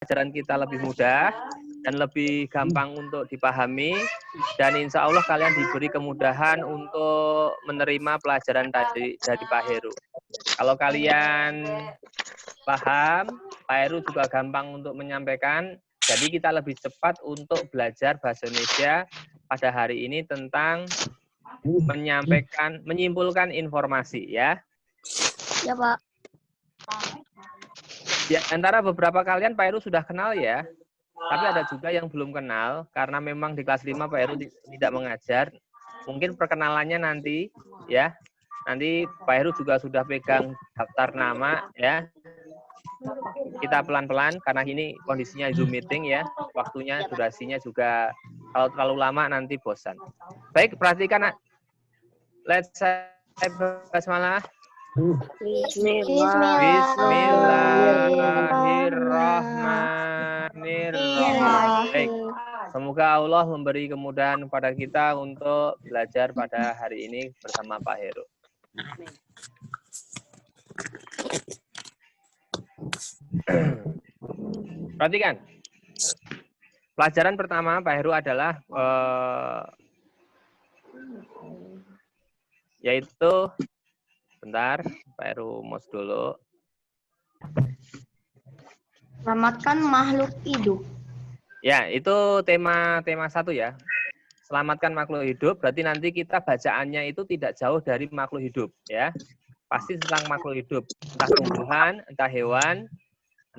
pelajaran kita lebih mudah dan lebih gampang untuk dipahami, dan insya Allah kalian diberi kemudahan untuk menerima pelajaran dari Pak Heru. Kalau kalian paham, Pak Heru juga gampang untuk menyampaikan, jadi kita lebih cepat untuk belajar bahasa Indonesia pada hari ini tentang menyampaikan, menyimpulkan informasi ya. Ya, Pak. Di antara beberapa kalian Pak Heru sudah kenal ya. Tapi ada juga yang belum kenal, karena memang di kelas 5 Pak Heru tidak mengajar. Mungkin perkenalannya nanti, ya. Nanti Pak Heru juga sudah pegang daftar nama, ya. Kita pelan-pelan, karena ini kondisinya Zoom meeting, ya. Waktunya, durasinya juga, kalau terlalu lama nanti bosan. Baik, perhatikan. Let's say basmalah. Bismillahirrahmanirrahim. Baik. Semoga Allah memberi kemudahan kepada kita untuk belajar pada hari ini bersama Pak Heru. Perhatikan. Pelajaran pertama Pak Heru adalah yaitu bentar, Pak Heru mouse dulu. Selamatkan makhluk hidup. Ya, itu tema 1 ya. Selamatkan makhluk hidup, berarti nanti kita bacaannya itu tidak jauh dari makhluk hidup ya. Pasti tentang makhluk hidup, entah tumbuhan, entah hewan,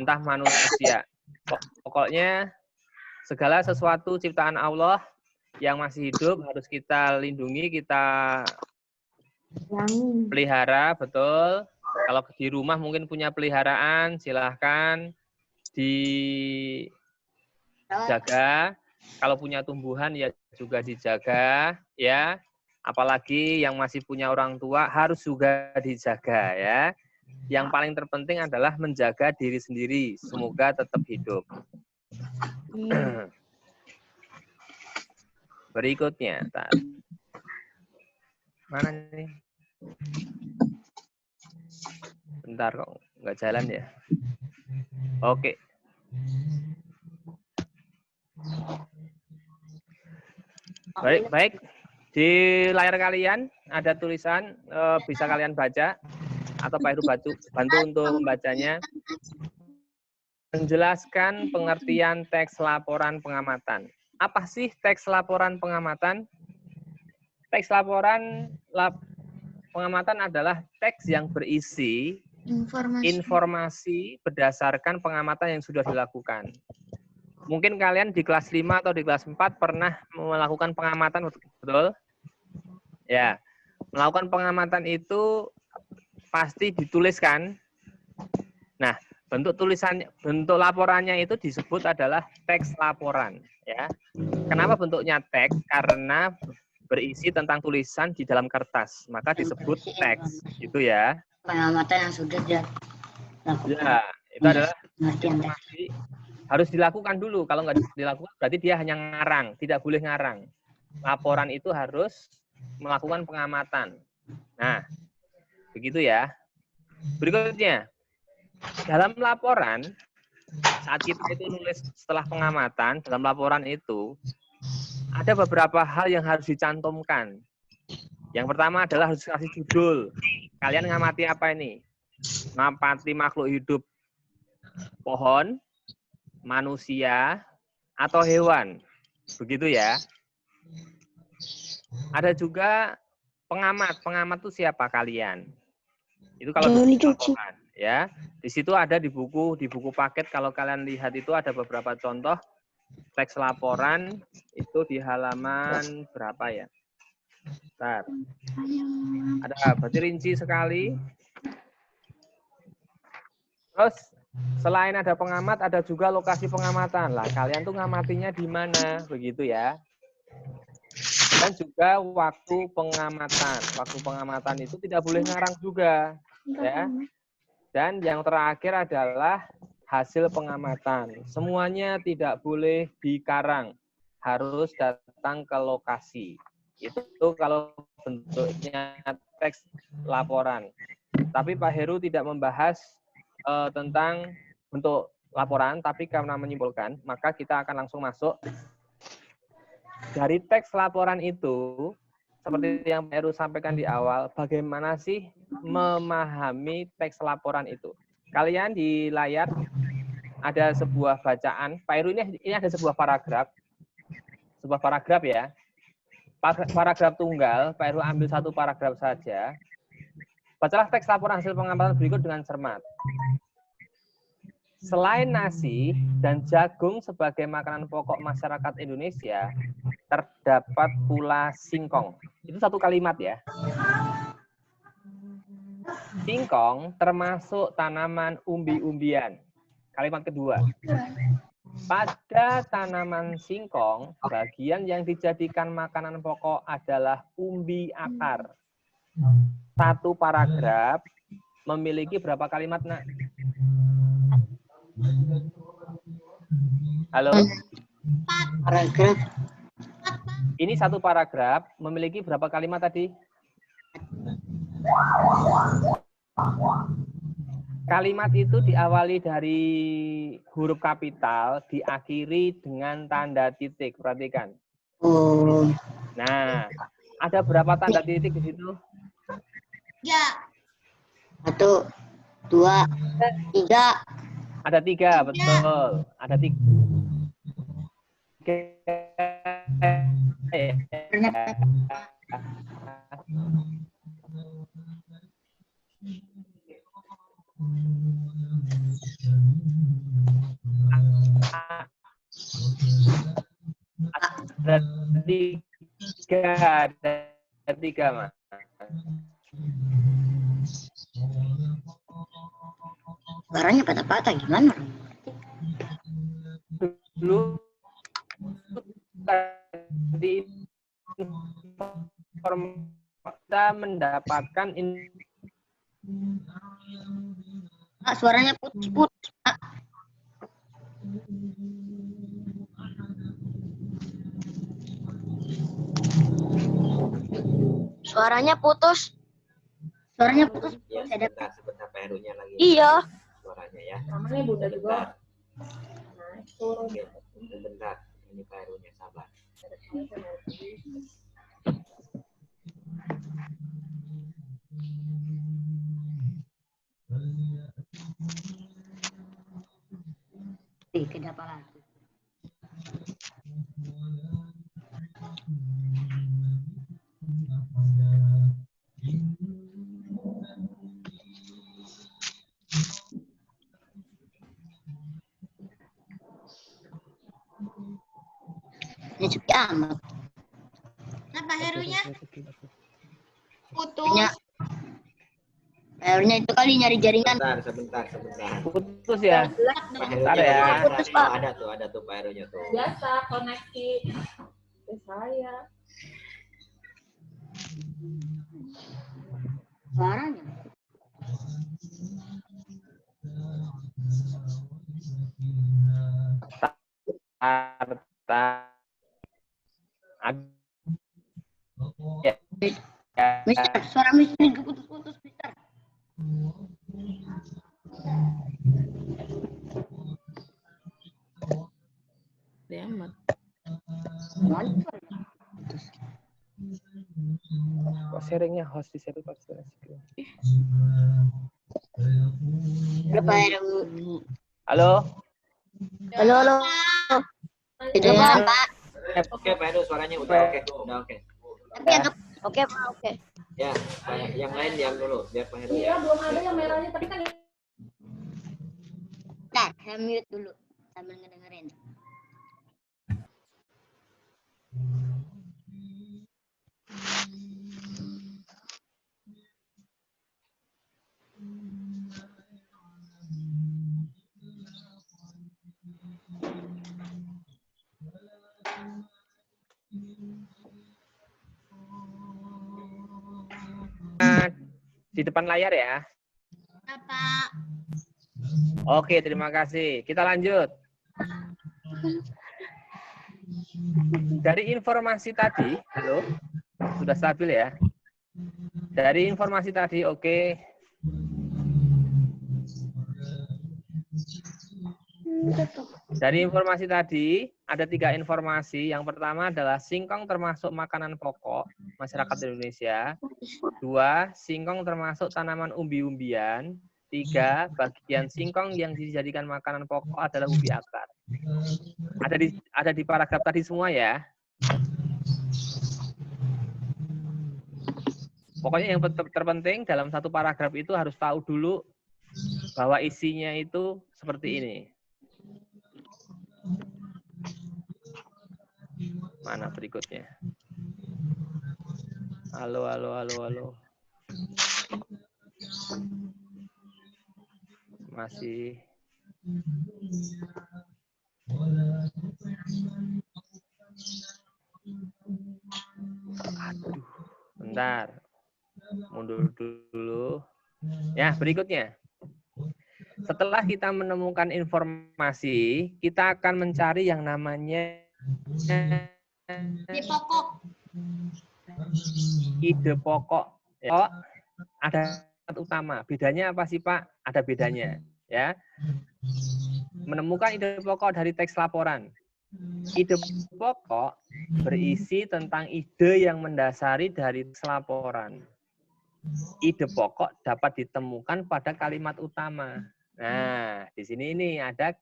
entah manusia. Pokoknya segala sesuatu ciptaan Allah yang masih hidup harus kita lindungi, kita pelihara, betul. Kalau di rumah mungkin punya peliharaan, silahkan dijaga. Kalau punya tumbuhan ya juga dijaga, ya. Apalagi yang masih punya orang tua harus juga dijaga, ya. Yang paling terpenting adalah menjaga diri sendiri, semoga tetap hidup. Berikutnya, mana nih? Bentar kok nggak jalan ya. Oke. Baik. Di layar kalian ada tulisan, bisa kalian baca atau Pak Heru bantu untuk membacanya. Menjelaskan pengertian teks laporan pengamatan. Apa sih teks laporan pengamatan? Teks laporan pengamatan adalah teks yang berisi informasi berdasarkan pengamatan yang sudah dilakukan. Mungkin kalian di kelas 5 atau di kelas 4 pernah melakukan pengamatan, betul? Ya, melakukan pengamatan itu pasti dituliskan. Nah, bentuk laporannya itu disebut adalah teks laporan. Ya, kenapa bentuknya teks? Karena berisi tentang tulisan di dalam kertas, maka disebut teks, gitu ya. Pengamatan yang sudah dilakukan. Ya, itu adalah informasi harus dilakukan dulu. Kalau nggak dilakukan, berarti dia hanya ngarang, tidak boleh ngarang. Laporan itu harus melakukan pengamatan. Nah, begitu ya. Berikutnya, dalam laporan, saat kita itu nulis setelah pengamatan, dalam laporan itu, ada beberapa hal yang harus dicantumkan. Yang pertama adalah harus kasih judul. Kalian ngamati apa ini? Ngamati makhluk hidup, pohon, manusia, atau hewan. Begitu ya. Ada juga pengamat. Pengamat itu siapa kalian? Itu kalau di laporan, ya. Di situ ada di buku paket, kalau kalian lihat itu ada beberapa contoh teks laporan itu di halaman berapa ya? Bentar. Ada berarti rinci sekali. Terus selain ada pengamat, ada juga lokasi pengamatan. Lah, kalian tuh ngamatinya di mana? Begitu ya. Dan juga waktu pengamatan. Waktu pengamatan itu tidak boleh ngarang juga, ya. Dan yang terakhir adalah hasil pengamatan. Semuanya tidak boleh dikarang. Harus datang ke lokasi. Itu kalau bentuknya teks laporan. Tapi Pak Heru tidak membahas tentang bentuk laporan, tapi karena menyimpulkan, maka kita akan langsung masuk. Dari teks laporan itu, seperti yang Pak Heru sampaikan di awal, bagaimana sih memahami teks laporan itu? Kalian di layar ada sebuah bacaan. Pak Heru ini ada sebuah paragraf ya. Paragraf tunggal, Pak Heru ambil satu paragraf saja. Bacalah teks laporan hasil pengamatan berikut dengan cermat. Selain nasi dan jagung sebagai makanan pokok masyarakat Indonesia, terdapat pula singkong. Itu satu kalimat ya. Singkong termasuk tanaman umbi-umbian. Kalimat kedua. Pada tanaman singkong, bagian yang dijadikan makanan pokok adalah umbi akar. Satu paragraf memiliki berapa kalimat, Nak? Halo? Paragraf. Ini satu paragraf memiliki berapa kalimat tadi? Kalimat itu diawali dari huruf kapital, diakhiri dengan tanda titik. Perhatikan. Oh. Nah, ada berapa tanda titik di situ? Ya. 1, 2, 3. Ada 3, betul. Ada 3. Ada tiga, Mas. Suaranya patah-patah gimana? Dulu tadi kita mendapatkan Suaranya putus-putus, Pak. Suaranya putus. Suaranya putus. Ya, sebentar Pak Herunya lagi. Iya. Suaranya ya. Namanya Bunda juga. Nah, turun. Oke, sebentar. Ini Pak Herunya sabar. Kenapa lagi? Ini sepi amat. Kenapa Herunya putus? Herunya itu kali nyari jaringan. Sebentar. putus ya. Pak Bentar Herunya ya. Putus, Pak. Ada tuh Pak Herunya tuh. Biasa koneksi ke saya. Suaranya. Mister, suara Mister putus-putus, Mister. Demet. Kok sharingnya host di situ Pak? Berapa Heru? Halo. Halo. Itu Pak. Oke, Pak Heru suaranya udah oke. Tapi agak oke, Pak, oke. Ya, yang lain diam dulu biar Pak Heru. Iya, belum ada yang merahnya, tapi kan Nah, saya mute dulu sambil ngedengerin. Di depan layar ya. Bapak. Oke, terima kasih. Kita lanjut. Dari informasi tadi, halo, sudah stabil ya. Dari informasi tadi, oke. Dari informasi tadi, ada 3 informasi. Yang pertama adalah singkong termasuk makanan pokok masyarakat Indonesia. 2, singkong termasuk tanaman umbi-umbian. 3, bagian singkong yang dijadikan makanan pokok adalah ubi akar. Ada di paragraf tadi semua ya. Pokoknya yang terpenting dalam satu paragraf itu harus tahu dulu bahwa isinya itu seperti ini. Mana berikutnya? Halo. Masih. Aduh, bentar. Mundur dulu. Ya, berikutnya. Setelah kita menemukan informasi, kita akan mencari yang namanya Di pokok. ide pokok. Ya, ada utama. Bedanya apa sih, Pak? Ada bedanya, ya. Menemukan ide pokok dari teks laporan. Ide pokok berisi tentang ide yang mendasari dari teks laporan. Ide pokok dapat ditemukan pada kalimat utama. Nah, di sini ini ada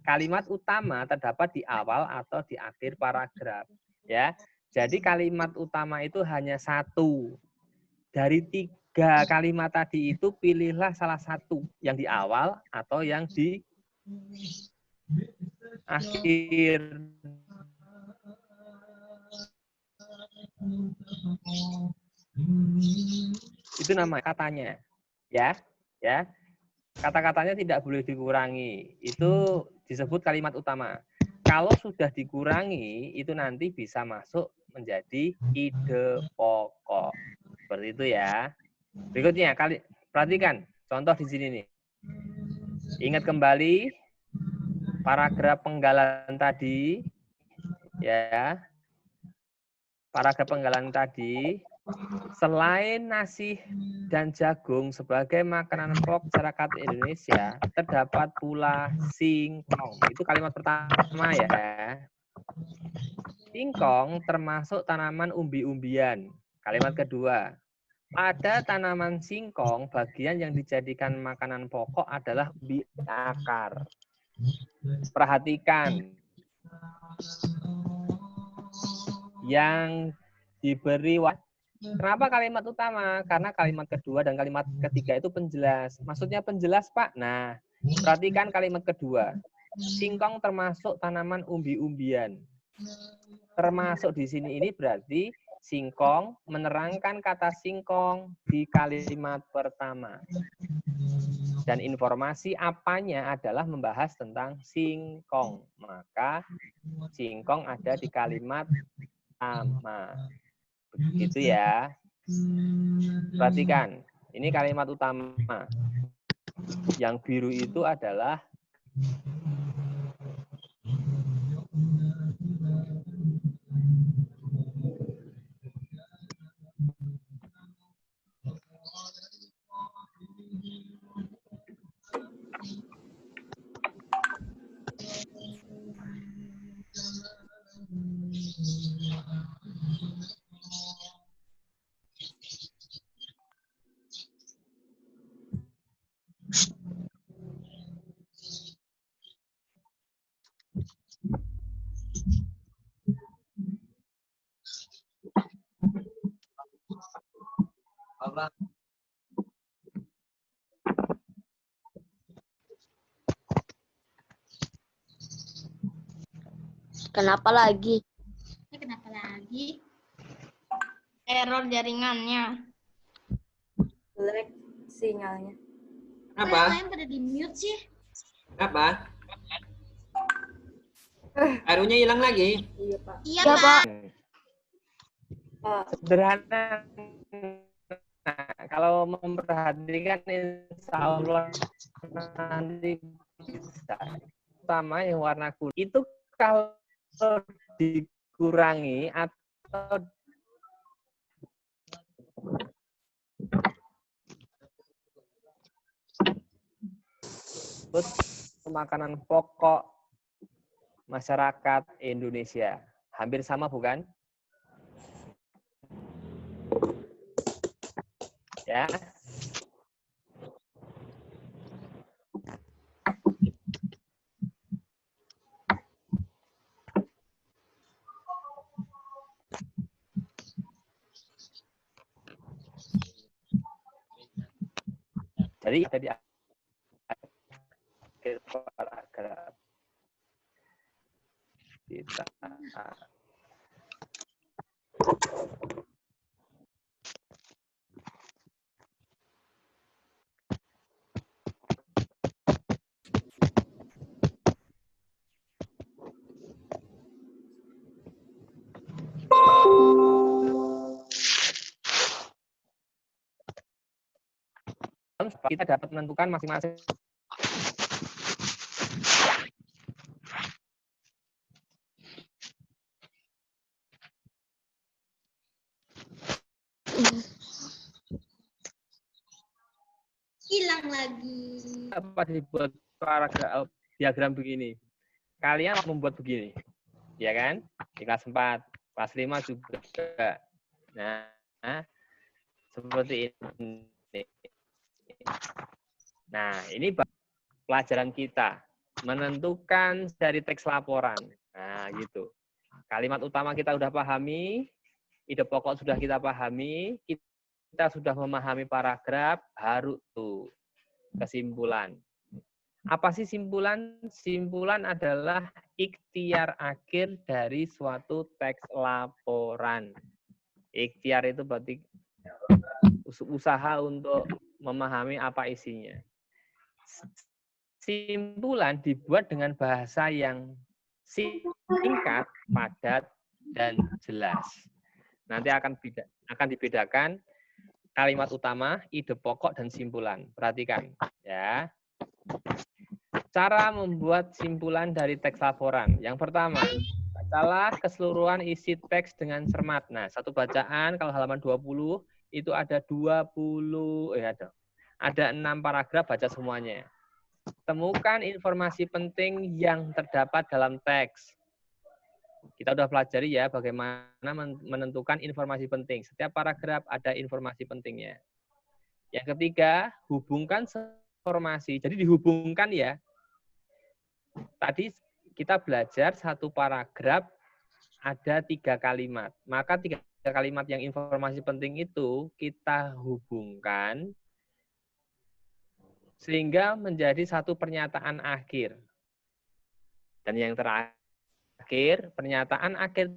kalimat utama terdapat di awal atau di akhir paragraf. Ya, jadi kalimat utama itu hanya 1. Dari 3 kalimat tadi itu pilihlah salah satu, yang di awal atau yang di akhir. Itu nama katanya, ya. Kata-katanya tidak boleh dikurangi. Itu disebut kalimat utama. Kalau sudah dikurangi, itu nanti bisa masuk menjadi ide pokok. Seperti itu ya. Berikutnya, perhatikan contoh di sini nih. Ingat kembali paragraf penggalan tadi, ya. Paragraf penggalan tadi. Selain nasi dan jagung sebagai makanan pokok masyarakat Indonesia, terdapat pula singkong. Itu kalimat pertama ya. Singkong termasuk tanaman umbi-umbian. Kalimat kedua, pada tanaman singkong, bagian yang dijadikan makanan pokok adalah ubi akar. Perhatikan. Yang diberi kenapa kalimat utama? Karena kalimat kedua dan kalimat ketiga itu penjelas. Maksudnya penjelas, Pak? Nah, perhatikan kalimat kedua. Singkong termasuk tanaman umbi-umbian. Termasuk di sini ini berarti singkong menerangkan kata singkong di kalimat pertama. Dan informasi apanya adalah membahas tentang singkong. Maka singkong ada di kalimat pertama. Begitu ya. Perhatikan, ini kalimat utama. Yang biru itu adalah Kenapa lagi? Ini kenapa lagi? Error jaringannya. Jelek sinyalnya. Kok yang Kenapa? lain pada di mute sih? Kenapa? Arunya hilang lagi. Iya, Pak. Iya, Ya, Pak. Pak. sederhana. Nah, kalau memperhatikan insya Allah nanti bisa. Pertama yang warna kuning itu kalau dikurangi atau makanan pokok masyarakat Indonesia. Hampir sama bukan? Ya. Jadi tadi akhir paragraf kita kita dapat menentukan masing-masing Hilang lagi. apa dibuat paragraf diagram begini. Kalian membuat begini. Ya kan? Di kelas 4, kelas 5 juga. Nah, seperti ini. Nah, ini pelajaran kita. Menentukan dari teks laporan. Nah, gitu. Kalimat utama kita sudah pahami, ide pokok sudah kita pahami, kita sudah memahami paragraf, baru tuh kesimpulan. Apa sih simpulan? Simpulan adalah ikhtiar akhir dari suatu teks laporan. Ikhtiar itu berarti usaha untuk memahami apa isinya. Simpulan dibuat dengan bahasa yang singkat, padat, dan jelas. Nanti akan dibedakan kalimat utama, ide pokok, dan simpulan. Perhatikan, ya. Cara membuat simpulan dari teks laporan. Yang pertama, bacalah keseluruhan isi teks dengan cermat. Nah, satu bacaan kalau halaman 20 itu ada 6 paragraf, baca semuanya. Temukan informasi penting yang terdapat dalam teks. Kita sudah pelajari ya bagaimana menentukan informasi penting. Setiap paragraf ada informasi pentingnya. Yang ketiga, hubungkan informasi. Jadi dihubungkan ya. Tadi kita belajar satu paragraf ada 3 kalimat. Maka 3 kalimat yang informasi penting itu kita hubungkan sehingga menjadi satu pernyataan akhir. Dan yang terakhir, pernyataan akhir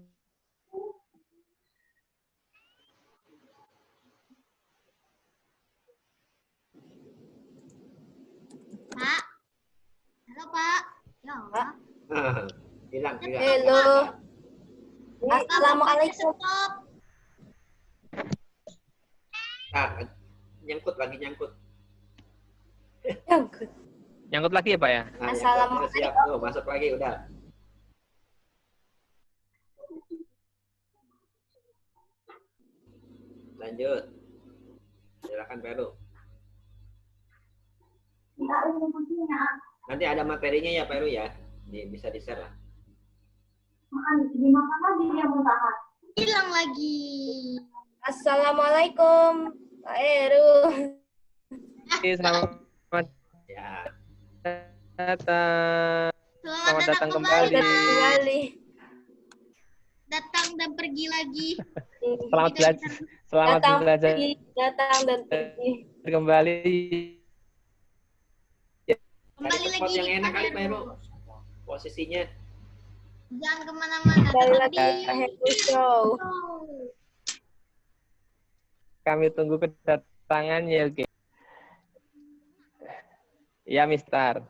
Pak. Halo, Pak. Ya Allah. Hilang. Halo. Assalamualaikum. Stop. Nah, nyangkut lagi nyangkut. nyangkut lagi ya Pak ya? Nah, Assalamualaikum. siap. Tuh, masuk lagi udah. Lanjut. Silakan Peru. Nanti ada materinya ya Peru ya. Bisa di-share lah. Hilang lagi. Assalamualaikum, Pak Heru. Selamat Ya. datang. Selamat datang kembali. Kembali. Datang dan pergi lagi. Selamat belajar. Selamat Datang, belajar pergi, datang dan pergi. kembali. Kembali Cari lagi. tempat yang enak kali Pak Peru. Posisinya. Jangan kemana-mana. Kembali tetap lagi di Pak Heru Show. Kami tunggu kedatangannya, oke. Ya, Mister.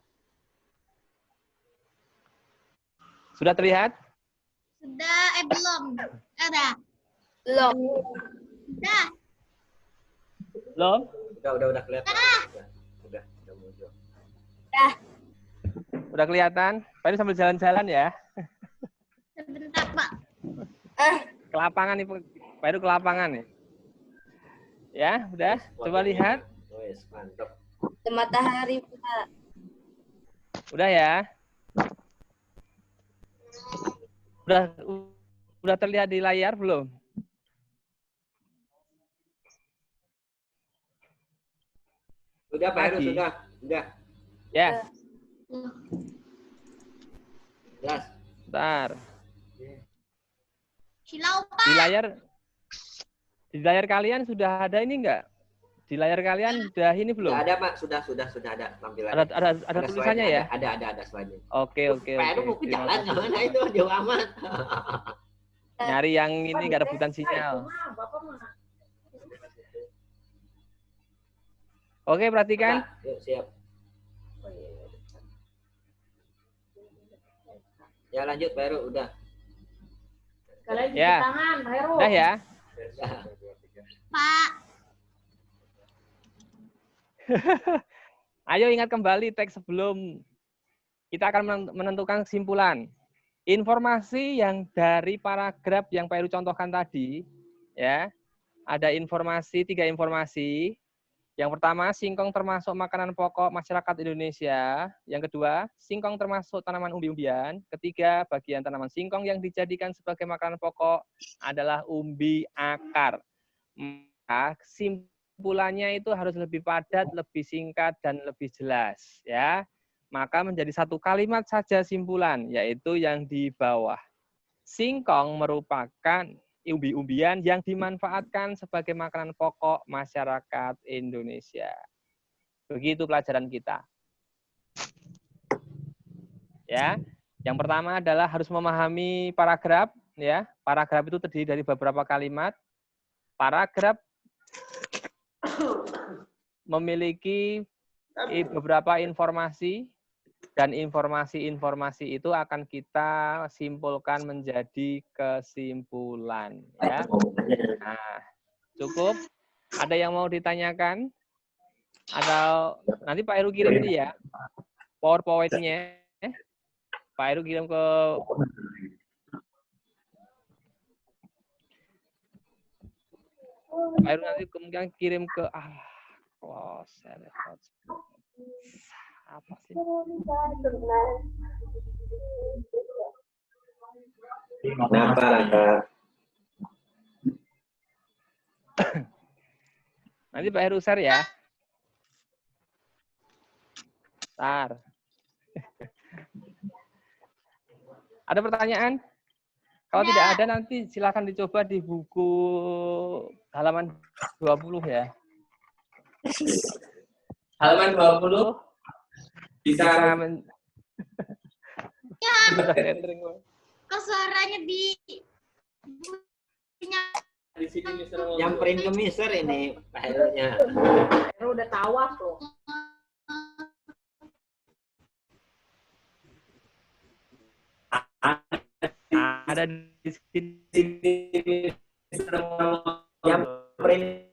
Sudah terlihat? Sudah, belum. Udah. Belum. Udah. Belum? Udah kelihatan. Udah muncul. Udah kelihatan? Pak ini sambil jalan-jalan ya. Sebentar, Pak. Ke lapangan nih, Pak itu ke lapangan nih. Ya, udah. Coba lihat. Wes, mantap. Matahari, Pak. Udah ya? Udah terlihat di layar belum? Sudah Pak Heru, Lagi. sudah. Ya, Jelas. bentar. Silau, Di Pak. layar kalian sudah ada ini enggak? Di layar kalian sudah ini belum? Sudah ada Pak, sudah ada tampilannya. Ada tulisannya ya? Ada slide-nya. Oke. Pak Heru mau ke jalan kemana itu, jauh amat. Nyari yang ini nggak rebutan sinyal. Oke, perhatikan. Yuk, siap. Ya lanjut Pak Heru, udah. Ya. Udah ya. Pak. Ayo ingat kembali teks sebelum kita akan menentukan kesimpulan. Informasi yang dari paragraf yang Pak Heru contohkan tadi, ya, ada tiga informasi. Yang pertama, singkong termasuk makanan pokok masyarakat Indonesia. Yang kedua, singkong termasuk tanaman umbi-umbian. Ketiga, bagian tanaman singkong yang dijadikan sebagai makanan pokok adalah umbi akar. Maka kesimpulannya itu harus lebih padat, lebih singkat, dan lebih jelas. Ya, maka menjadi satu kalimat saja simpulan, yaitu yang di bawah. Singkong merupakan umbi-umbian yang dimanfaatkan sebagai makanan pokok masyarakat Indonesia. Begitu pelajaran kita. Ya, yang pertama adalah harus memahami paragraf. Ya, paragraf itu terdiri dari beberapa kalimat. Paragraf memiliki beberapa informasi. Dan informasi-informasi itu akan kita simpulkan menjadi kesimpulan. Ya. Nah, cukup? Ada yang mau ditanyakan? Atau nanti Pak Heru kirim ini ya, PowerPoint-nya. Pak Heru kirim ke... Pak Heru nanti kemungkinan kirim ke... apa sih? Kenapa, Kak? Nanti Pak Heru share ya. Bentar. Ada pertanyaan? Kalau tidak ada nanti silakan dicoba di buku halaman 20 ya. Halaman 20 bisa Kok suaranya di di sini Nyamperin ke Mister ini Pak Heru-nya. Heru udah tawaf loh. Ada di sini. Nyamperin